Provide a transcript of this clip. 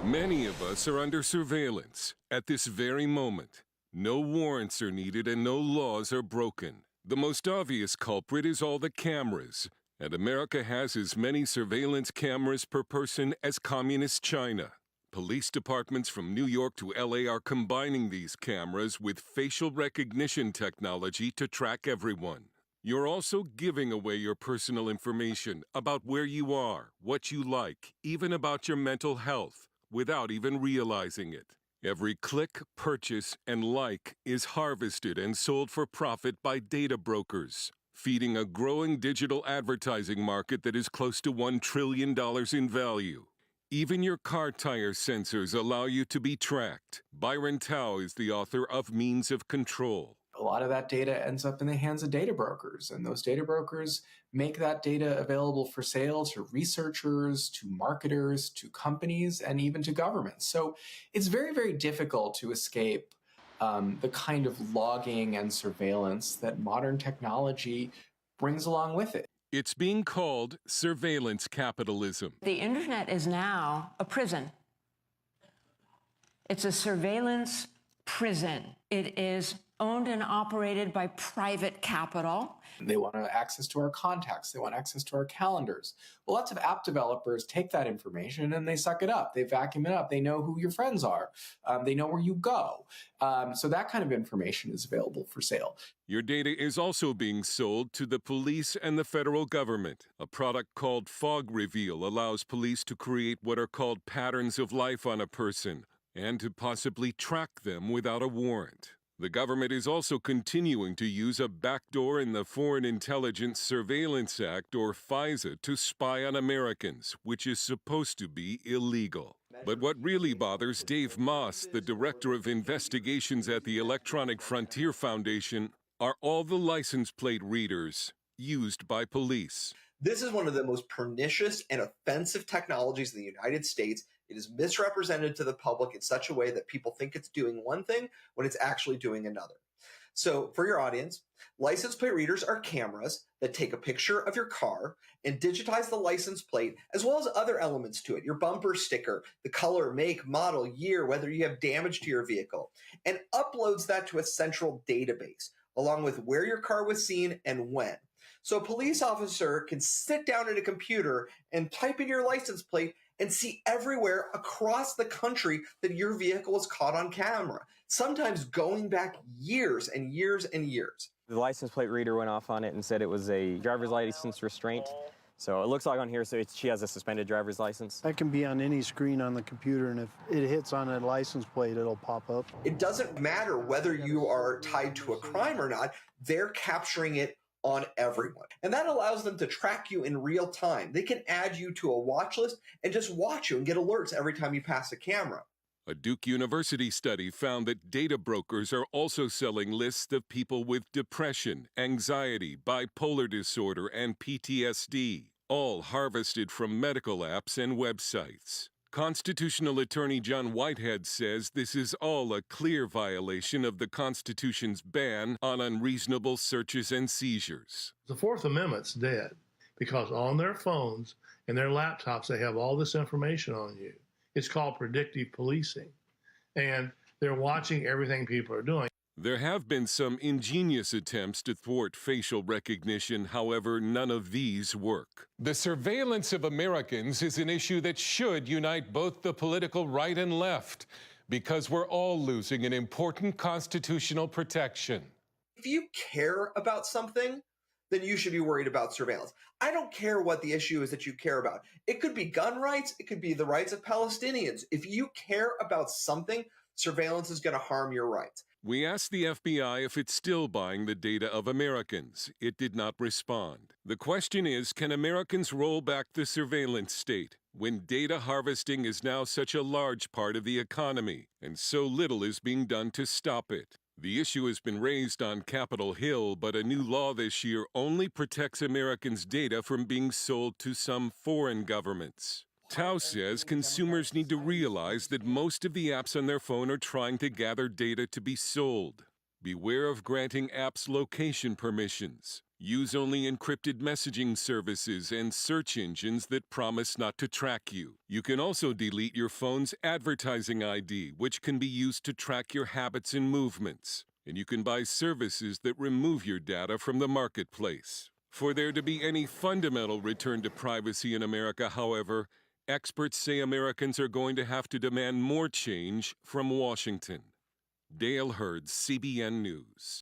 Many of us are under surveillance at this very moment. No warrants are needed and no laws are broken. The most obvious culprit is all the cameras, and America has as many surveillance cameras per person as communist China. Police departments from New York to LA are combining these cameras with facial recognition technology to track everyone. You're also giving away your personal information about where you are, what you like, even about your mental health, without even realizing it. Every click, purchase, and like is harvested and sold for profit by data brokers, feeding a growing digital advertising market that is close to $1 trillion in value. Even your car tire sensors allow you to be tracked. Byron Tao is the author of Means of Control. A lot of that data ends up in the hands of data brokers, and those data brokers make that data available for sale to researchers, to marketers, to companies, and even to governments. So it's very, very difficult to escape the kind of logging and surveillance that modern technology brings along with it. It's being called surveillance capitalism. The internet is now a prison. It's a surveillance prison. It is owned and operated by private capital. They want access to our contacts. They want access to our calendars. Well, lots of app developers take that information and they suck it up. They vacuum it up. They know who your friends are. They know where you go. So that kind of information is available for sale. Your data is also being sold to the police and the federal government. A product called Fog Reveal allows police to create what are called patterns of life on a person and to possibly track them without a warrant. The government is also continuing to use a backdoor in the Foreign Intelligence Surveillance Act, or FISA, to spy on Americans, which is supposed to be illegal. But what really bothers Dave Moss, the Director of Investigations at the Electronic Frontier Foundation, are all the license plate readers used by police. This is one of the most pernicious and offensive technologies in the United States. It is misrepresented to the public in such a way that people think it's doing one thing when it's actually doing another. So for your audience, license plate readers are cameras that take a picture of your car and digitize the license plate as well as other elements to it, your bumper sticker, the color, make, model, year, whether you have damage to your vehicle, and uploads that to a central database along with where your car was seen and when. So a police officer can sit down at a computer and type in your license plate and see everywhere across the country that your vehicle was caught on camera, sometimes going back years and years and years. The license plate reader went off on it and said it was a driver's license restraint. So it looks like on here, so she has a suspended driver's license. That can be on any screen on the computer, and if it hits on a license plate, it'll pop up. It doesn't matter whether you are tied to a crime or not, they're capturing it on everyone. And that allows them to track you in real time. They can add you to a watch list and just watch you and get alerts every time you pass a camera. A Duke University study found that data brokers are also selling lists of people with depression, anxiety, bipolar disorder, and PTSD, all harvested from medical apps and websites. Constitutional attorney John Whitehead says this is all a clear violation of the Constitution's ban on unreasonable searches and seizures. The Fourth Amendment's dead because on their phones and their laptops, they have all this information on you. It's called predictive policing, and they're watching everything people are doing. There have been some ingenious attempts to thwart facial recognition, however, none of these work. The surveillance of Americans is an issue that should unite both the political right and left, because we're all losing an important constitutional protection. If you care about something, then you should be worried about surveillance. I don't care what the issue is that you care about. It could be gun rights, it could be the rights of Palestinians. If you care about something, surveillance is going to harm your rights. We asked the FBI if it's still buying the data of Americans. It did not respond. The question is, can Americans roll back the surveillance state when data harvesting is now such a large part of the economy and so little is being done to stop it? The issue has been raised on Capitol Hill, but a new law this year only protects Americans' data from being sold to some foreign governments. Tao says consumers need to realize that most of the apps on their phone are trying to gather data to be sold. Beware of granting apps location permissions. Use only encrypted messaging services and search engines that promise not to track you. You can also delete your phone's advertising ID, which can be used to track your habits and movements. And you can buy services that remove your data from the marketplace. For there to be any fundamental return to privacy in America, however, experts say Americans are going to have to demand more change from Washington. Dale Hurd, CBN News.